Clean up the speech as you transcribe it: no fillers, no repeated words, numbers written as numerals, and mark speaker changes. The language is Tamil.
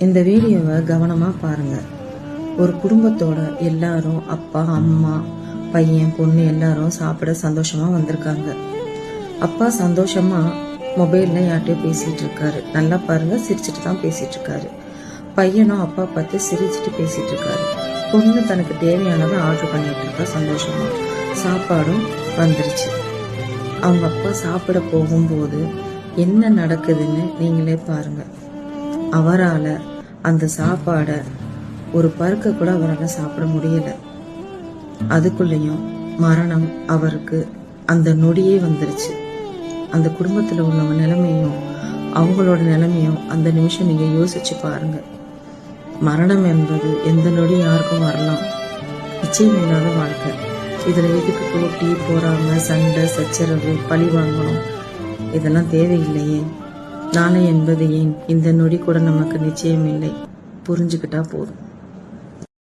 Speaker 1: இந்த வீடியோவை கவனமாக பாருங்கள். ஒரு குடும்பத்தோட எல்லாரும் அப்பா அம்மா பையன் பொண்ணு எல்லாரும் சாப்பிட சந்தோஷமாக வந்திருக்காங்க. அப்பா சந்தோஷமாக மொபைலில் யார்கிட்டயோ பேசிகிட்டு இருக்காரு. நல்லா பாருங்க, சிரிச்சுட்டு தான் பேசிகிட்டு இருக்காரு. பையனும் அப்பா பார்த்து சிரிச்சுட்டு பேசிகிட்டு இருக்காரு. பொண்ணு தனக்கு தேவையானதை ஆர்டர் பண்ணிட்டு இருக்கா. சந்தோஷமா சாப்பாடும் வந்துருச்சு. அவங்க அப்பா சாப்பிட போகும்போது என்ன நடக்குதுன்னு நீங்களே பாருங்க. அவரால் அந்த சாப்பாடை ஒரு பருக்க கூட அவரால் சாப்பிட முடியல. அதுக்குள்ளேயும் மரணம் அவருக்கு அந்த நொடியே வந்துருச்சு. அந்த குடும்பத்தில் உள்ளவங்க நிலைமையும் அவங்களோட நிலைமையும் அந்த நிமிஷம் நீங்க யோசிச்சு பாருங்க. மரணம் என்பது எந்த நொடி யாருக்கும் வரலாம். நிச்சயம் இல்லாத வாழ்க்கை. இதுல எதுக்கு போட்டி போறாம சண்டை சச்சரவு பழி வாங்கணும்? இதெல்லாம் தேவையில்லையே. நாளை என்பது ஏன்? இந்த நொடி கூட நமக்கு நிச்சயம் இல்லை. புரிஞ்சுக்கிட்டா போதும்.